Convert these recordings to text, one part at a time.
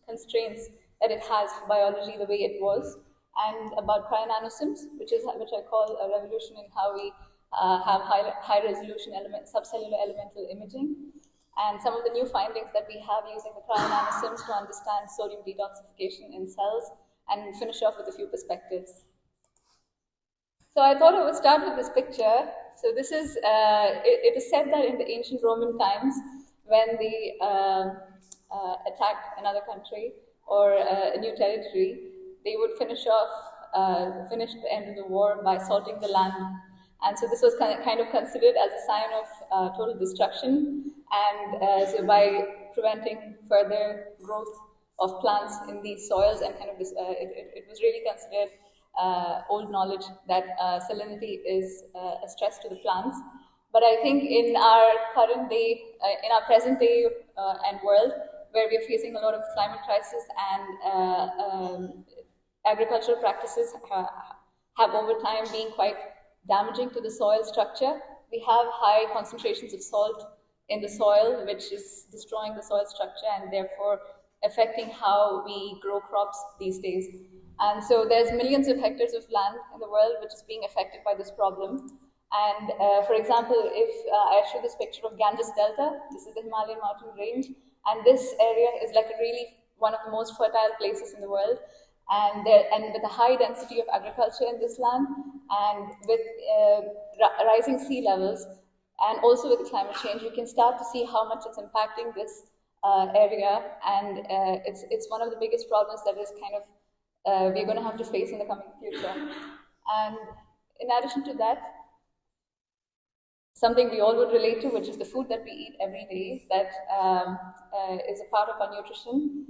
constraints that it has for biology the way it was, and about cryonanosims, which I call a revolution in how we have high resolution subcellular elemental imaging, and some of the new findings that we have using the cryonanosims to understand sodium detoxification in cells, and finish off with a few perspectives. So I thought I would start with this picture. So this is, it is said that in the ancient Roman times, when they attacked another country or a new territory, they would finish the end of the war by salting the land. And so this was kind of considered as a sign of total destruction, and so by preventing further growth of plants in these soils, and kind of this, it was really considered old knowledge that salinity is a stress to the plants. But I think in our current day, in our present day and world, where we're facing a lot of climate crisis and agricultural practices have over time been quite damaging to the soil structure, we have high concentrations of salt in the soil, which is destroying the soil structure and therefore affecting how we grow crops these days. And so there's millions of hectares of land in the world which is being affected by this problem. And for example, if I show this picture of Ganges Delta, this is the Himalayan mountain range, and this area is like really one of the most fertile places in the world. And with a high density of agriculture in this land, and with rising sea levels, and also with climate change, you can start to see how much it's impacting this area, and it's one of the biggest problems that is kind of we're going to have to face in the coming future. And in addition to that, something we all would relate to, which is the food that we eat every day, that is a part of our nutrition.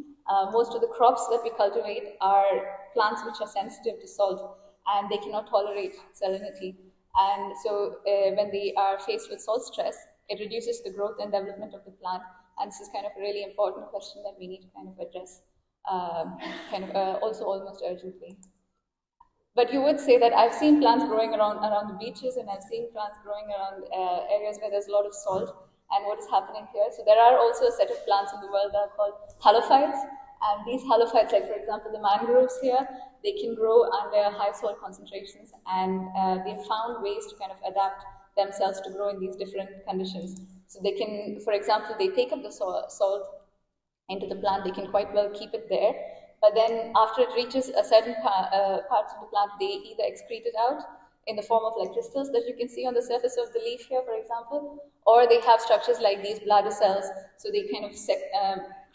Most of the crops that we cultivate are plants which are sensitive to salt, and they cannot tolerate salinity. And so when they are faced with salt stress, it reduces the growth and development of the plant. And this is kind of a really important question that we need to kind of address also almost urgently. But you would say that I've seen plants growing around the beaches, and I've seen plants growing around areas where there's a lot of salt. And what is happening here? So there are also a set of plants in the world that are called halophytes. And these halophytes, like for example the mangroves here, they can grow under high salt concentrations, and they've found ways to kind of adapt themselves to grow in these different conditions. So they can, for example, they take up the salt into the plant, they can quite well keep it there. But then after it reaches a certain parts of the plant, they either excrete it out in the form of like crystals that you can see on the surface of the leaf here, for example, or they have structures like these bladder cells. So they kind of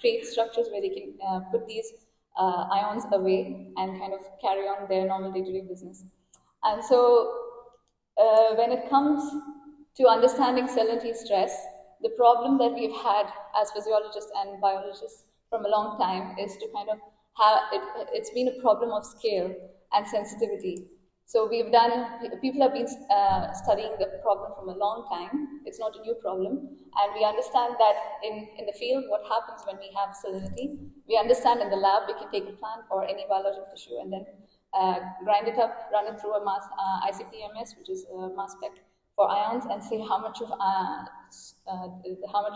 create structures where they can put these ions away and kind of carry on their normal day-to-day business. And so when it comes to understanding salinity stress, the problem that we've had as physiologists and biologists from a long time is to kind of it's been a problem of scale and sensitivity. So people have been studying the problem from a long time. It's not a new problem. And we understand that in the field, what happens when we have salinity. We understand in the lab, we can take a plant or any biological tissue and then grind it up, run it through a mass ICP-MS, which is a mass spec for ions, and see how much of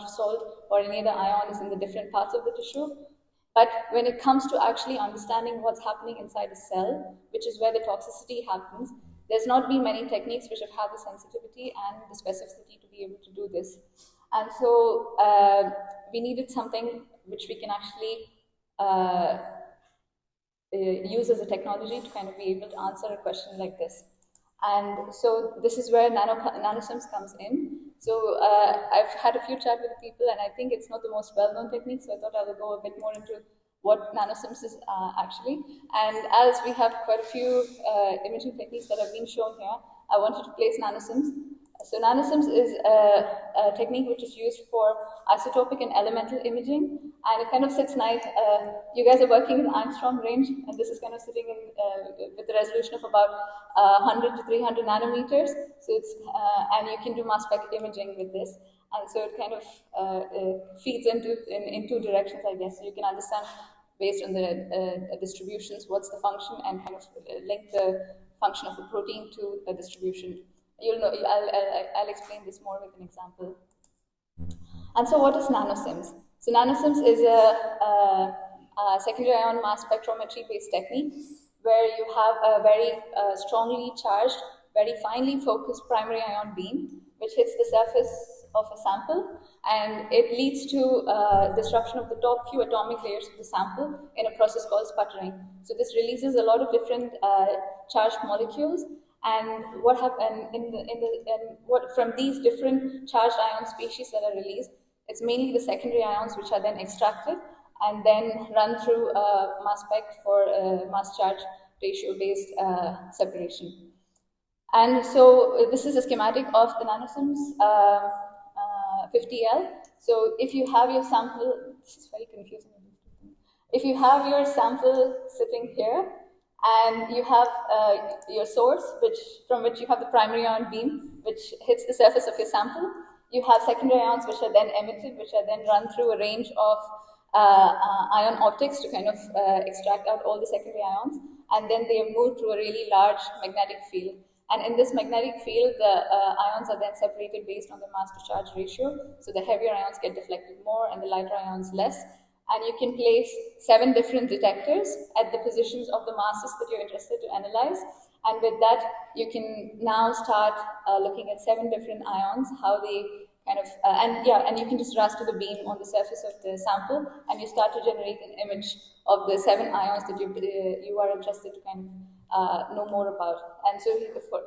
salt or any other ion is in the different parts of the tissue. But when it comes to actually understanding what's happening inside a cell, which is where the toxicity happens, there's not been many techniques which have had the sensitivity and the specificity to be able to do this. And so we needed something which we can actually use as a technology to kind of be able to answer a question like this. And so this is where nanosims comes in. So I've had a few chats with people, and I think it's not the most well-known technique, so I thought I would go a bit more into what nanosims is actually. And as we have quite a few imaging techniques that have been shown here, I wanted to place nanosims. So nanosims is a technique which is used for isotopic and elemental imaging, and it kind of sits nice. You guys are working in the Armstrong range, and this is kind of sitting in with the resolution of about 100 to 300 nanometers. So it's and you can do mass spec imaging with this, and so it kind of feeds in two directions, I guess. So you can understand based on the distributions what's the function, and kind of link the function of a protein to a distribution. You'll know. I'll explain this more with an example. And so, what is nanosims? So nanosims is a secondary ion mass spectrometry based technique where you have a very strongly charged, very finely focused primary ion beam which hits the surface of a sample, and it leads to disruption of the top few atomic layers of the sample in a process called sputtering. So this releases a lot of different charged molecules, and what happens from these different charged ion species that are released, it's mainly the secondary ions which are then extracted and then run through a mass spec for mass charge ratio based separation. And so this is a schematic of the nanosims 50L. So if you have your sample, this is very confusing. If you have your sample sitting here and you have your source from which you have the primary ion beam which hits the surface of your sample, you have secondary ions which are then emitted, which are then run through a range of ion optics to kind of extract out all the secondary ions, and then they are moved through a really large magnetic field. And in this magnetic field, the ions are then separated based on the mass to charge ratio. So the heavier ions get deflected more and the lighter ions less. And you can place 7 different detectors at the positions of the masses that you're interested to analyze. And with that, you can now start looking at 7 different ions, how they kind of, and you can just raster the beam on the surface of the sample, and you start to generate an image of the 7 ions that you are interested to kind of know more about. And so,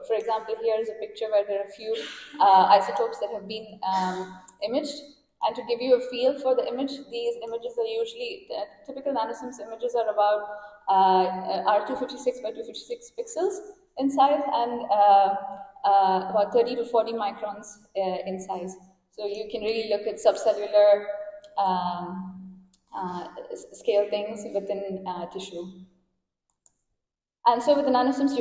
for example, here is a picture where there are a few isotopes that have been imaged. And to give you a feel for the image, these images are usually, typical nanosims images are about are 256 by 256 pixels in size and about 30 to 40 microns in size. So you can really look at subcellular scale things within tissue. And so with the nanosims,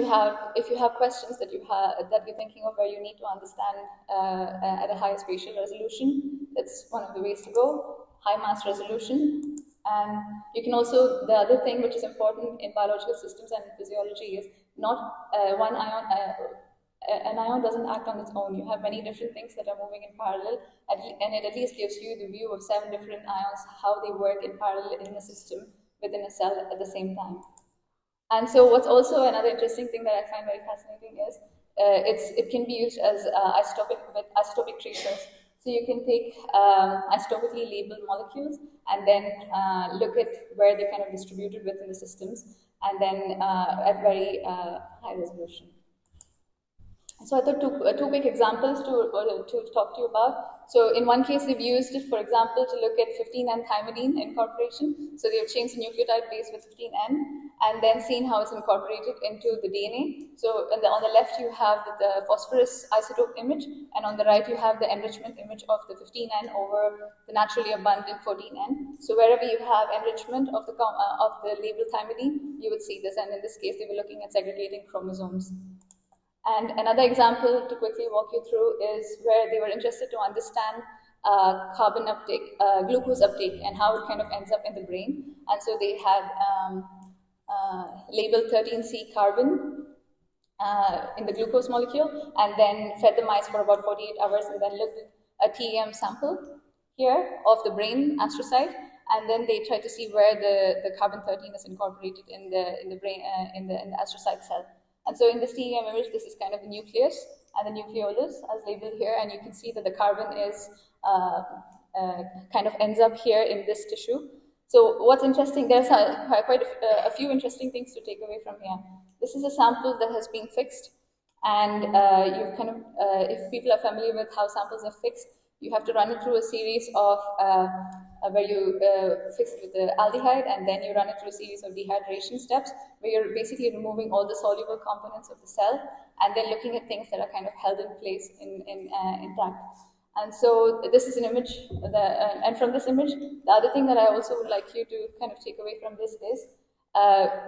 if you have questions that you're thinking of where you need to understand at a higher spatial resolution, that's one of the ways to go, high mass resolution. And you can also, the other thing which is important in biological systems and physiology is not one ion, an ion doesn't act on its own. You have many different things that are moving in parallel, and it at least gives you the view of 7 different ions, how they work in parallel in the system within a cell at the same time. And so what's also another interesting thing that I find very fascinating is it can be used as isotopic tracers. So you can take isotopically labeled molecules and then look at where they're kind of distributed within the systems, and then at very high resolution. So I thought two quick examples to talk to you about. So in one case, they've used it, for example, to look at 15N thymidine incorporation. So they've changed the nucleotide base with 15N and then seen how it's incorporated into the DNA. So on the left, you have the phosphorus isotope image, and on the right, you have the enrichment image of the 15N over the naturally abundant 14N. So wherever you have enrichment of the labeled thymidine, you would see this. And in this case, they were looking at segregating chromosomes. And another example to quickly walk you through is where they were interested to understand carbon uptake, glucose uptake, and how it kind of ends up in the brain. And so they had labeled 13C carbon in the glucose molecule, and then fed the mice for about 48 hours, and then looked at a TEM sample here of the brain astrocyte, and then they tried to see where the carbon 13 is incorporated in the brain in the astrocyte cell. And so in this TEM image, this is kind of the nucleus and the nucleolus as labeled here, and you can see that the carbon is kind of ends up here in this tissue. So what's interesting, there's quite a few interesting things to take away from here. This is a sample that has been fixed, and you've kind of, if people are familiar with how samples are fixed, you have to run it through a series of where you fix it with the aldehyde, and then you run it through a series of dehydration steps where you're basically removing all the soluble components of the cell and then looking at things that are kind of held in place intact. And so this is an image, and from this image, the other thing that I also would like you to kind of take away from this is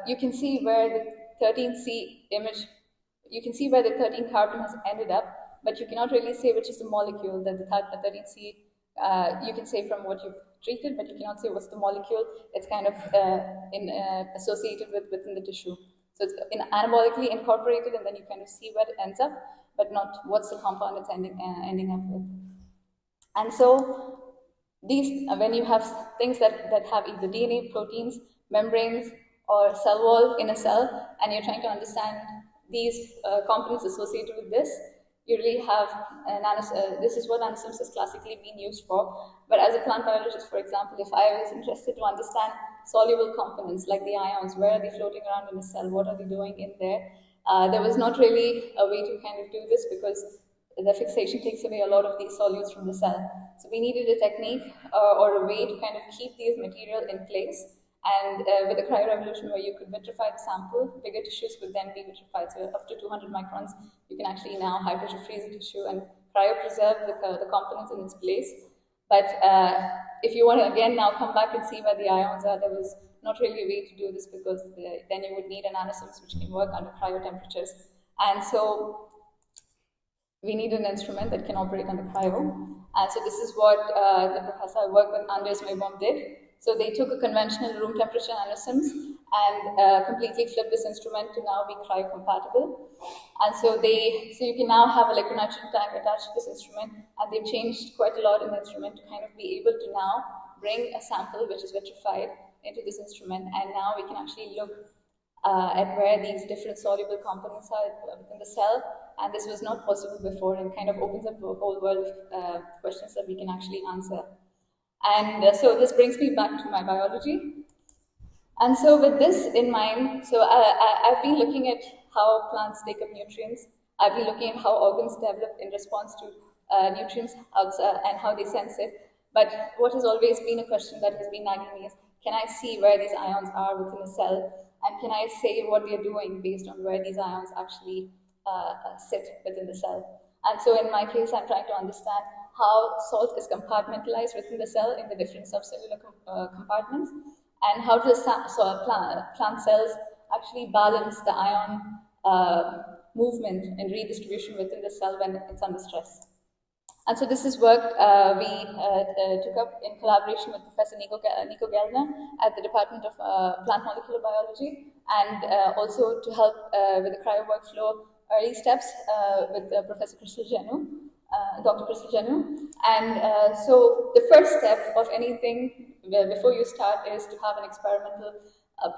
you can see where the 13C image, you can see where the 13 carbon has ended up, but you cannot really say which is the molecule that the 13C, you can say from what you've treated, but you cannot say what's the molecule. It's kind of associated within the tissue. So it's anabolically incorporated, and then you kind of see where it ends up, but not what's the compound it's ending up with. And so these, when you have things that have either DNA, proteins, membranes, or cell wall in a cell, and you're trying to understand these components associated with this, you really have this is what nanosystems has classically been used for. But as a plant biologist, for example, if I was interested to understand soluble components like the ions, where are they floating around in a cell, what are they doing in there, there was not really a way to kind of do this because the fixation takes away a lot of these solutes from the cell. So we needed a technique or a way to kind of keep these material in place. And with the cryorevolution, where you could vitrify the sample, bigger tissues could then be vitrified. So up to 200 microns, you can actually now high pressure freeze the tissue and cryopreserve the components in its place. But if you want to again now come back and see where the ions are, there was not really a way to do this because then you would need a nanosystems which can work under cryo temperatures. And so we need an instrument that can operate under cryo. And so this is what the professor I worked with, Anders Maybaum, did. So they took a conventional room temperature nanosystems and completely flipped this instrument to now be cryocompatible. And so you can now have a liquid nitrogen tank attached to this instrument, and they've changed quite a lot in the instrument to kind of be able to now bring a sample which is vitrified into this instrument, and now we can actually look at where these different soluble components are within the cell, and this was not possible before, and kind of opens up a whole world of questions that we can actually answer. And so this brings me back to my biology. And so with this in mind, so I've been looking at how plants take up nutrients. I've been looking at how organs develop in response to nutrients and how they sense it. But what has always been a question that has been nagging me is, can I see where these ions are within a cell? And can I say what they're doing based on where these ions actually sit within the cell? And so in my case, I'm trying to understand how salt is compartmentalized within the cell in the different subcellular compartments, and how does plant cells actually balance the ion movement and redistribution within the cell when it's under stress. And so this is work we took up in collaboration with Professor Nico Gellner at the Department of Plant Molecular Biology, and also to help with the cryo workflow early steps with Professor Crystal Genu, Dr. Crystal Genu. And so the first step of anything before you start is to have an experimental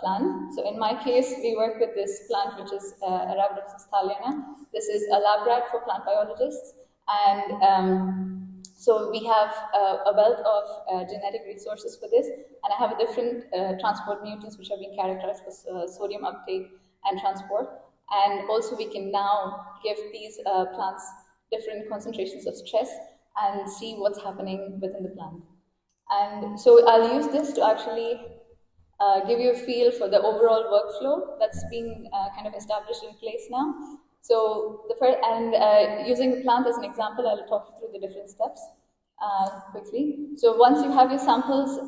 plan. So in my case, we work with this plant, which is Arabidopsis thaliana. This is a lab rat for plant biologists. And so we have a wealth of genetic resources for this, and I have a different transport mutants which have been characterized for sodium uptake and transport. And also we can now give these plants different concentrations of stress and see what's happening within the plant. And so I'll use this to actually give you a feel for the overall workflow that's being kind of established in place now. So using the plant as an example, I'll talk you through the different steps quickly. So once you have your samples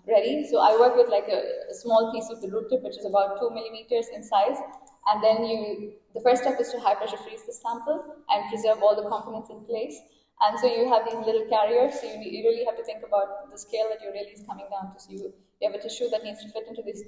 ready, so I work with like a small piece of the root tip, which is about 2 millimeters in size, and then the first step is to high pressure freeze the sample and preserve all the components in place. And so you have these little carriers, so you really have to think about the scale that your release is coming down to. So you have a tissue that needs to fit into this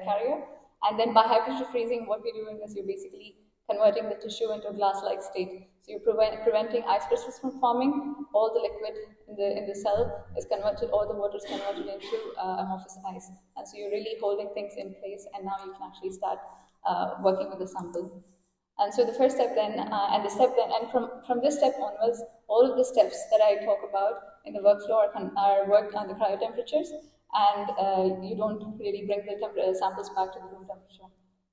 carrier. And then by high pressure freezing, what we're doing is you're basically converting the tissue into a glass-like state. So you're preventing ice crystals from forming. All the liquid in the cell is converted, all the water is converted into amorphous ice. And so you're really holding things in place, and now you can actually start working with the sample. And so the first step then, and from this step onwards, all of the steps that I talk about in the workflow are worked under cryo temperatures, and you don't really bring the samples back to the room temperature.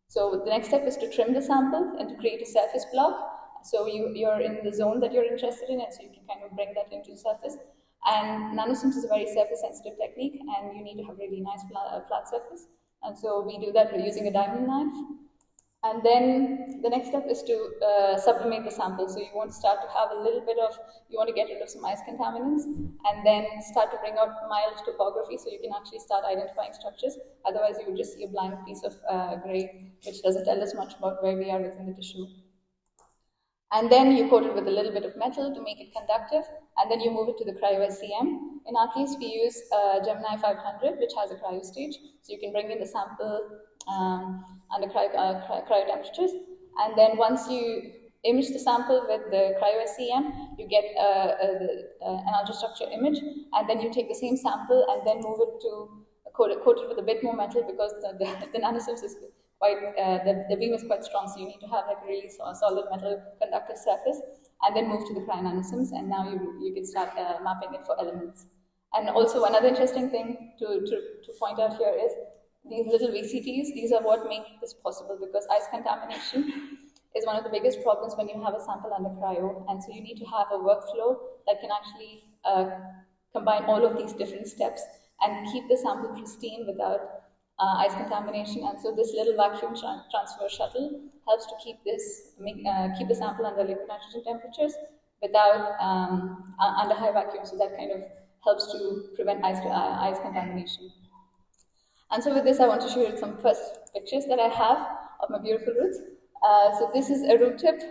So the next step is to trim the sample and to create a surface block. So you're in the zone that you're interested in, and so you can kind of bring that into the surface. And nanosystems is a very surface-sensitive technique, and you need to have really nice flat surface. And so we do that using a diamond knife. And then the next step is to sublimate the sample. So you want to start to have a little bit of, you want to get rid of some ice contaminants, and then start to bring out mild topography so you can actually start identifying structures. Otherwise, you would just see a blank piece of gray, which doesn't tell us much about where we are within the tissue. And then you coat it with a little bit of metal to make it conductive, and then you move it to the cryo-SCM. In our case, we use Gemini 500, which has a cryo stage. So you can bring in the sample under cryo temperatures. And then once you image the sample with the cryo-SEM, you get an ultrastructure image, and then you take the same sample and then move it to coat it with a bit more metal, because the nanosims is quite, the beam is quite strong, so you need to have like a really solid metal conductive surface, and then move to the cryo nanosins, and now you can start mapping it for elements. And also another interesting thing to point out here is these little VCTs. These are what make this possible, because ice contamination is one of the biggest problems when you have a sample under cryo, and so you need to have a workflow that can actually combine all of these different steps and keep the sample pristine without ice contamination. And so this little vacuum transfer shuttle helps to keep keep the sample under liquid nitrogen temperatures without under high vacuum. So that kind of helps to prevent ice contamination. And so with this, I want to show you some first pictures that I have of my beautiful roots. So this is a root tip,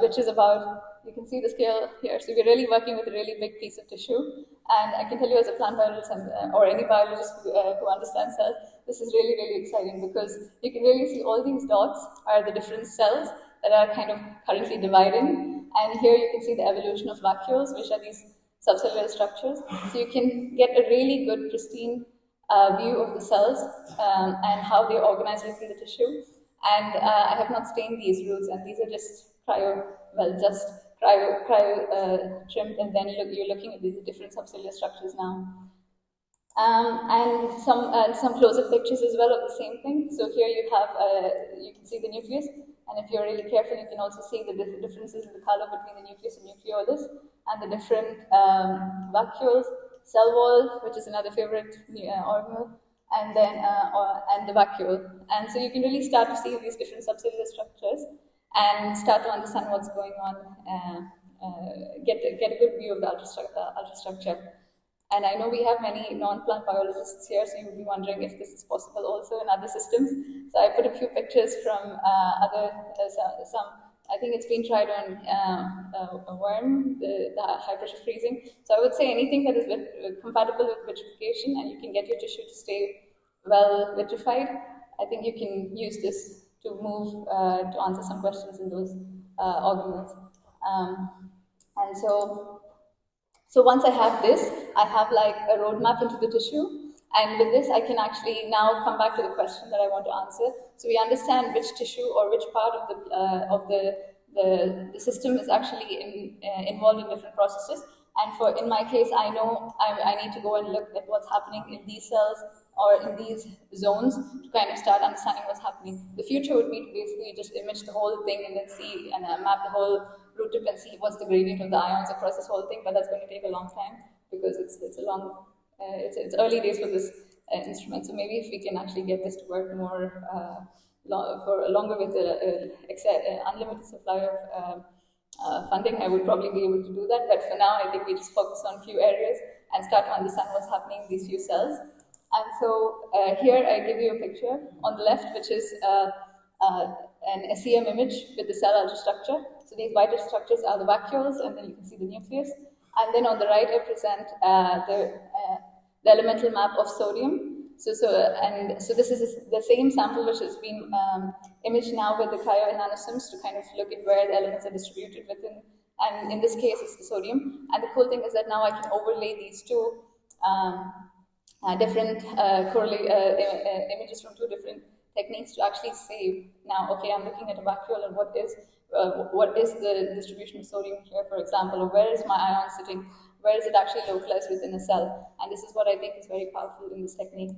which is about, you can see the scale here. So we're really working with a really big piece of tissue. And I can tell you as a plant biologist or any biologist who understands cells, this is really, really exciting, because you can really see all these dots are the different cells that are kind of currently dividing. And here you can see the evolution of vacuoles, which are these subcellular structures. So you can get a really good, pristine view of the cells and how they organize within the tissue. And I have not stained these roots, and these are just cryo trimmed, and then you're looking at these different subcellular structures now. And some close-up pictures as well of the same thing. So here you have, you can see the nucleus, and if you're really careful, you can also see the differences in the color between the nucleus and nucleolus, and the different vacuoles, cell wall, which is another favorite organelle, and then and the vacuole. And so you can really start to see these different subcellular structures and start to understand what's going on, get a good view of the ultrastructure. And I know we have many non-plant biologists here, so you would be wondering if this is possible also in other systems. So I put a few pictures from I think it's been tried on a worm, the high pressure freezing. So I would say anything that is compatible with vitrification, and you can get your tissue to stay well vitrified, I think you can use this to move to answer some questions in those organelles. And so once I have this, I have like a roadmap into the tissue. And with this, I can actually now come back to the question that I want to answer. So we understand which tissue or which part of the system is actually involved in different processes. And in my case, I know I need to go and look at what's happening in these cells or in these zones to kind of start understanding what's happening. The future would be to basically just image the whole thing and then see and map the whole root tip and see what's the gradient of the ions across this whole thing. But that's going to take a long time, because it's early days for this instrument. So maybe if we can actually get this to work more for longer with the unlimited supply of funding, I would probably be able to do that. But for now, I think we just focus on a few areas and start to understand what's happening in these few cells. And so here I give you a picture on the left, which is an SEM image with the cell ultrastructure. So these vital structures are the vacuoles, and then you can see the nucleus. And then on the right, I present the elemental map of sodium. So this is the same sample which has been imaged now with the cryo nanosims to kind of look at where the elements are distributed within. And in this case, it's the sodium. And the cool thing is that now I can overlay these two different images from two different techniques to actually say, now, okay, I'm looking at a vacuole, and what is the distribution of sodium here, for example, or where is my ion sitting? Where is it actually localized within a cell? And this is what I think is very powerful in this technique.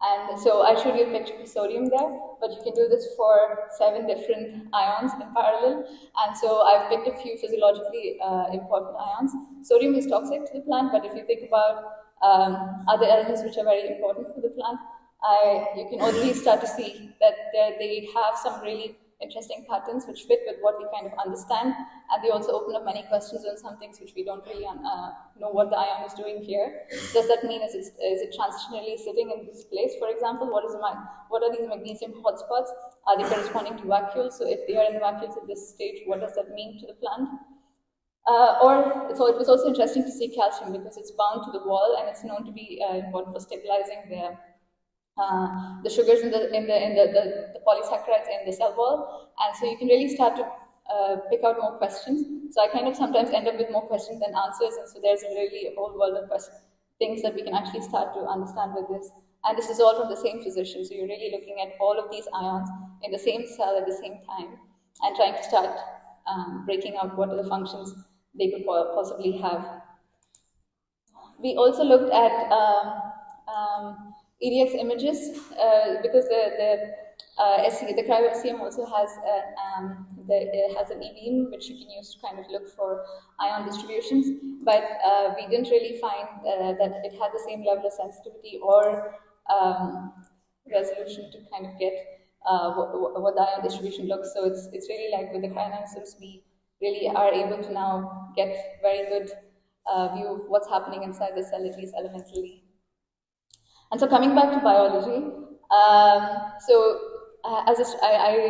And so I showed you a picture of sodium there, but you can do this for 7 different ions in parallel. And so I've picked a few physiologically important ions. Sodium is toxic to the plant, but if you think about other elements which are very important for the plant, you can already start to see that they have some really interesting patterns which fit with what we kind of understand, and they also open up many questions on some things which we don't really know what the ion is doing here. Does that mean is it transitionally sitting in this place, for example? What are these magnesium hotspots? Are they corresponding to vacuoles? So if they are in vacuoles at this stage, what does that mean to the plant? So it was also interesting to see calcium, because it's bound to the wall and it's known to be important for stabilizing the sugars in the polysaccharides in the cell wall. And so you can really start to pick out more questions. So I kind of sometimes end up with more questions than answers, and so there's really a whole world of things that we can actually start to understand with this. And this is all from the same physician, so you're really looking at all of these ions in the same cell at the same time and trying to start breaking out what are the functions they could possibly have. We also looked at EDX images because the cryo-SCM also has an e-beam which you can use to kind of look for ion distributions, but we didn't really find that it had the same level of sensitivity or resolution to kind of get what the ion distribution looks. So it's really like with the cryo-nanosyms, we really are able to now get very good view of what's happening inside the cell, at least elementally. And so coming back to biology, I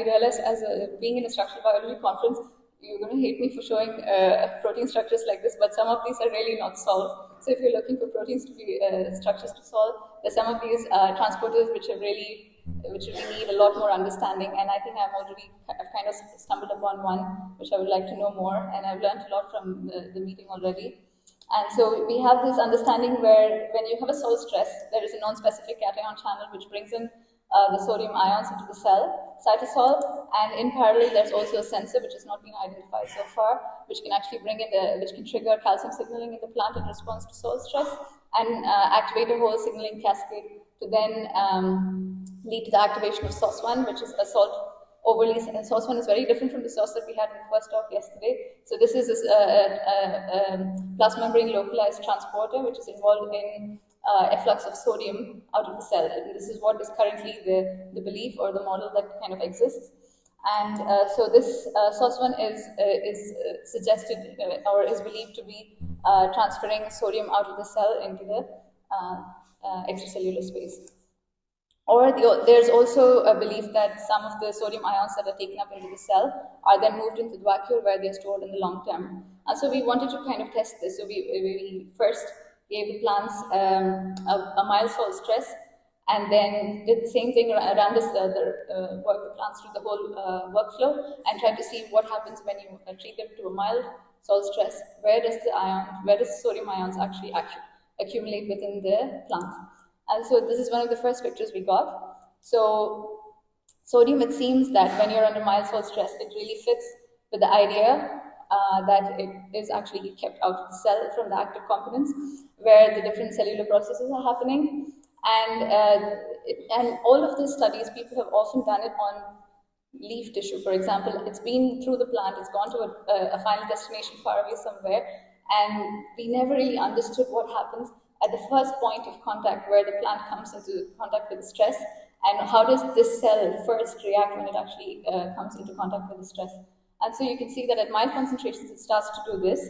realized being in a structural biology conference, you're going to hate me for showing protein structures like this, but some of these are really not solved. So if you're looking for proteins to be structures to solve, there's some of these transporters which really need a lot more understanding, and I think I've kind of stumbled upon one which I would like to know more, and I've learned a lot from the meeting already. And so we have this understanding where when you have a salt stress, there is a non-specific cation channel which brings in the sodium ions into the cell, cytosol, and in parallel there's also a sensor which has not been identified so far, which can actually which can trigger calcium signaling in the plant in response to salt stress and activate a whole signaling cascade to then lead to the activation of SOS1, which is a salt overly. SOS1 is very different from the SOS that we had in the first talk yesterday. So this is a plasma membrane localized transporter which is involved in efflux of sodium out of the cell. And this is what is currently the belief or the model that kind of exists. And so this SOS1 is suggested or is believed to be transferring sodium out of the cell into the extracellular space. Or there's also a belief that some of the sodium ions that are taken up into the cell are then moved into the vacuole where they're stored in the long term. And so we wanted to kind of test this. So we first gave the plants a mild salt stress, and then did the same thing around this, work the plants through the whole workflow and tried to see what happens when you treat them to a mild salt stress. Where does the sodium ions actually accumulate within the plant? And so this is one of the first pictures we got. So sodium, it seems that when you're under mild salt stress, it really fits with the idea that it is actually kept out of the cell from the active components, where the different cellular processes are happening. And all of these studies, people have often done it on leaf tissue, for example. It's been through the plant, it's gone to a final destination far away somewhere, and we never really understood what happens at the first point of contact where the plant comes into contact with the stress, and how does this cell first react when it actually comes into contact with the stress. And so you can see that at mild concentrations it starts to do this,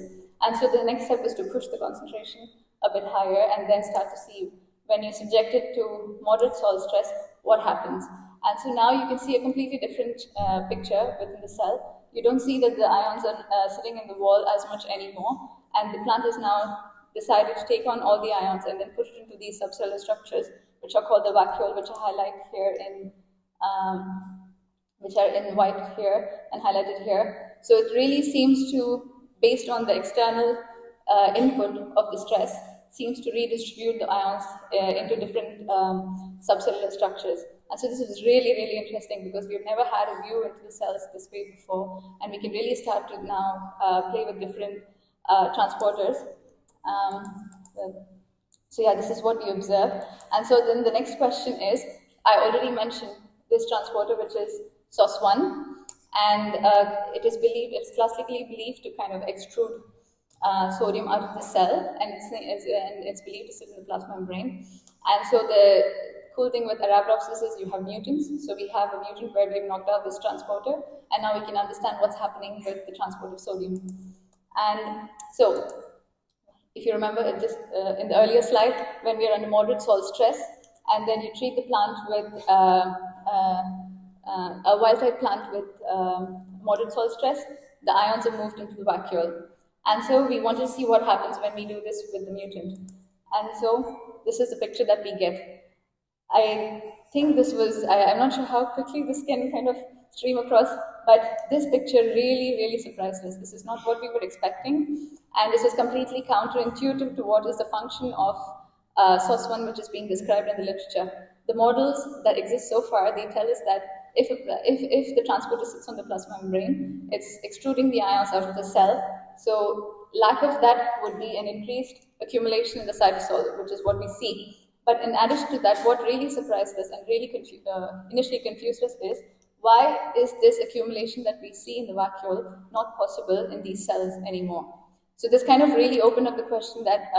and so the next step is to push the concentration a bit higher and then start to see when you subject it to moderate salt stress, what happens. And so now you can see a completely different picture within the cell. You don't see that the ions are sitting in the wall as much anymore, and the plant has now decided to take on all the ions and then push it into these subcellular structures, which are called the vacuole, which I highlight here which are in white here and highlighted here. So it really seems to, based on the external input of the stress, seems to redistribute the ions into different subcellular structures. And so this is really, really interesting because we've never had a view into the cells this way before, and we can really start to now play with different transporters. So yeah, this is what we observe. And so then the next question is, I already mentioned this transporter, which is SOS1, and it's classically believed to kind of extrude sodium out of the cell, and it's believed to sit in the plasma membrane. And so the cool thing with Arabidopsis is you have mutants. So we have a mutant where we've knocked out this transporter, and now we can understand what's happening with the transport of sodium. And so, if you remember in the earlier slide, when we are under moderate salt stress, and then you treat the plant with a wild-type plant with moderate salt stress, the ions are moved into the vacuole. And so we want to see what happens when we do this with the mutant. And so this is the picture that we get. I think this was, I'm not sure how quickly this can kind of stream across, But this picture really surprised us. This is not what we were expecting, and this is completely counterintuitive to what is the function of SOS1, which is being described in the literature. The models that exist so far, they tell us that if the transporter sits on the plasma membrane, it's extruding the ions out of the cell. So lack of that would be an increased accumulation in the cytosol, which is what we see. But in addition to that, what really surprised us and really initially confused us is, why is this accumulation that we see in the vacuole not possible in these cells anymore? So this kind of really opened up the question that,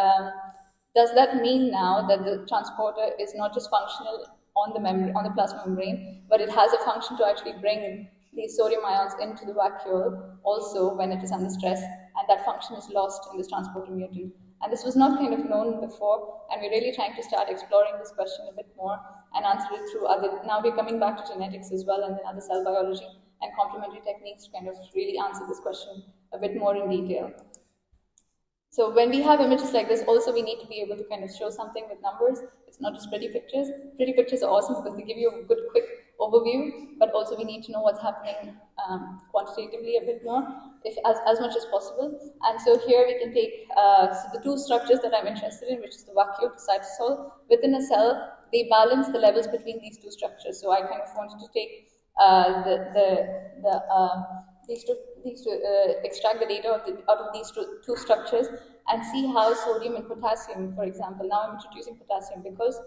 does that mean now that the transporter is not just functional on the plasma membrane, but it has a function to actually bring these sodium ions into the vacuole also when it is under stress, and that function is lost in this transporter mutant. And this was not kind of known before, and we're really trying to start exploring this question a bit more and answer it through now we're coming back to genetics as well, and then other cell biology and complementary techniques to kind of really answer this question a bit more in detail. So when we have images like this, also we need to be able to kind of show something with numbers. It's not just pretty pictures. Pretty pictures are awesome because they give you a good, quick overview, but also we need to know what's happening quantitatively a bit more, as much as possible. And so here we can take so the two structures that I'm interested in, which is the vacuole to cytosol. Within a cell, they balance the levels between these two structures. So I kind of wanted to take these to extract the data out of these two structures and see how sodium and potassium, for example, now I'm introducing potassium because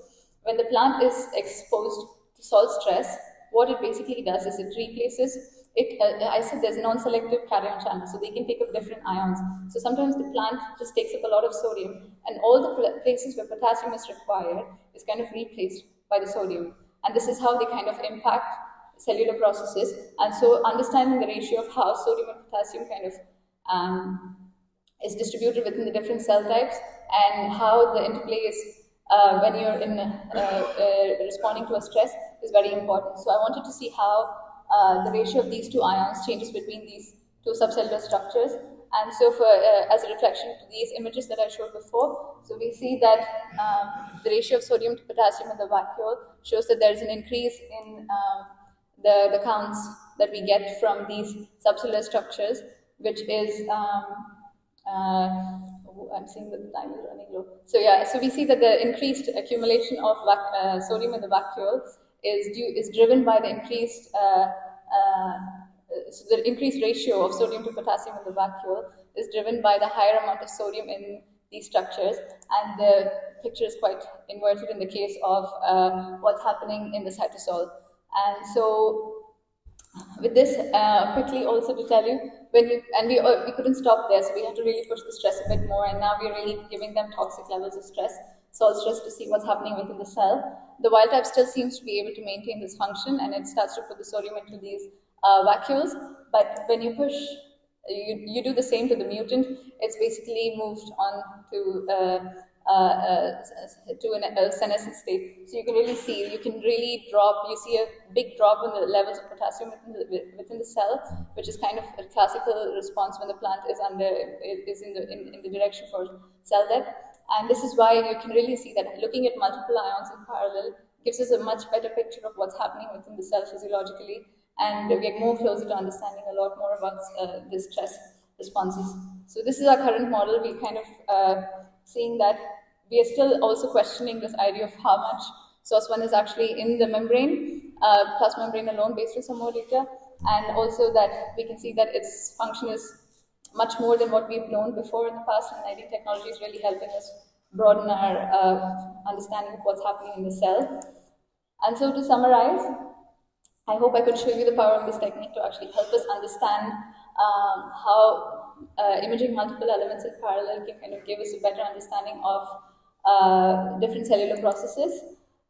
when the plant is exposed to salt stress, what it basically does is it replaces it. I said there's non-selective cation channel, so they can take up different ions. So sometimes the plant just takes up a lot of sodium, and all the places where potassium is required is kind of replaced by the sodium. And this is how they kind of impact cellular processes. And so understanding the ratio of how sodium and potassium kind of is distributed within the different cell types and how the interplay is when you're in responding to a stress is very important. So I wanted to see how the ratio of these two ions changes between these two subcellular structures. And so for as a reflection to these images that I showed before, so we see that the ratio of sodium to potassium in the vacuole shows that there is an increase in the counts that we get from these subcellular structures, which is I'm seeing that the time is running low. So yeah, so we see that the increased accumulation of sodium in the vacuole is driven by the increased so the increased ratio of sodium to potassium in the vacuole is driven by the higher amount of sodium in these structures, and the picture is quite inverted in the case of what's happening in the cytosol. And so with this, quickly also to tell you, we couldn't stop there, so we had to really push the stress a bit more, and now we're really giving them toxic levels of stress, salt stress, to see what's happening within the cell. The wild type still seems to be able to maintain this function, and it starts to put the sodium into these vacuoles, but when you push, you do the same to the mutant, it's basically moved on to a senescent state. So you can really see, you can really drop, you see a big drop in the levels of potassium within the cell, which is kind of a classical response when the plant is in the direction for cell death. And this is why you can really see that looking at multiple ions in parallel gives us a much better picture of what's happening within the cell physiologically, and we get more closer to understanding a lot more about the stress responses. So this is our current model. We're kind of seeing that we are still also questioning this idea of how much SOS1 is actually in the membrane, plasma membrane alone, based on some more data, and also that we can see that its function is much more than what we've known before in the past, and I think technology is really helping us broaden our understanding of what's happening in the cell. And so to summarize, I hope I could show you the power of this technique to actually help us understand how imaging multiple elements in parallel can kind of give us a better understanding of different cellular processes.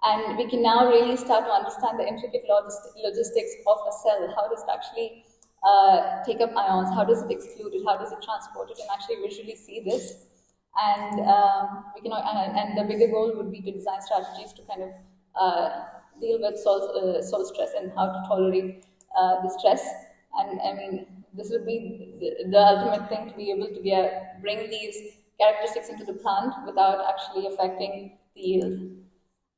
And we can now really start to understand the intricate logistics of a cell. How does it actually take up ions? How does it exclude it? How does it transport it? And actually visually see this. And and the bigger goal would be to design strategies to kind of deal with salt stress and how to tolerate the stress. And I mean, this would be the ultimate thing, to be able to bring these characteristics into the plant without actually affecting the yield.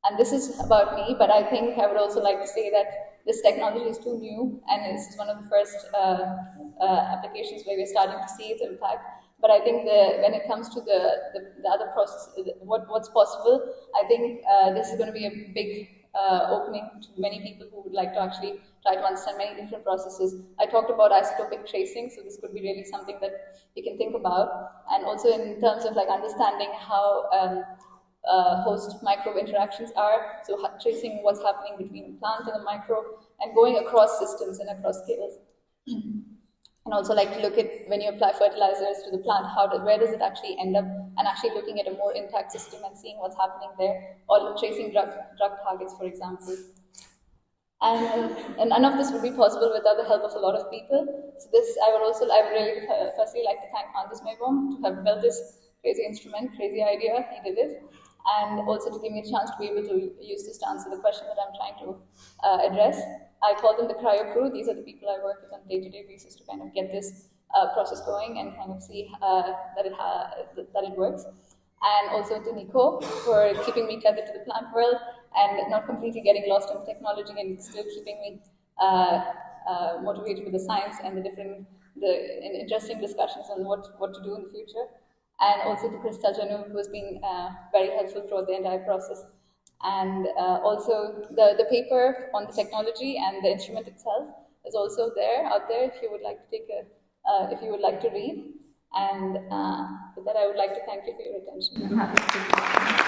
And this is about me, but I think I would also like to say that this technology is too new, and this is one of the first applications where we're starting to see its impact. But I think when it comes to the other process, what's possible, I think this is going to be a big opening to many people who would like to actually try to understand many different processes. I talked about isotopic tracing, so this could be really something that you can think about, and also in terms of like understanding how host microbe interactions are, so tracing what's happening between the plant and the microbe, and going across systems and across scales. And also like to look at when you apply fertilizers to the plant, where does it actually end up, and actually looking at a more intact system and seeing what's happening there, or tracing drug targets, for example. And none of this would be possible without the help of a lot of people. So I would really firstly like to thank Anders Maybaum to have built this crazy instrument, crazy idea. He did it, and also to give me a chance to be able to use this to answer the question that I'm trying to address. I call them the cryo crew. These are the people I work with on a day-to-day basis to kind of get this process going and kind of see that it works. And also to Nico for keeping me tethered to the plant world and not completely getting lost in technology and still keeping me motivated with the science and the interesting discussions on what to do in the future. And also to Krista Janu, who has been very helpful throughout the entire process. And also the paper on the technology and the instrument itself is also out there if you would like to read. And with that, I would like to thank you for your attention. I'm happy to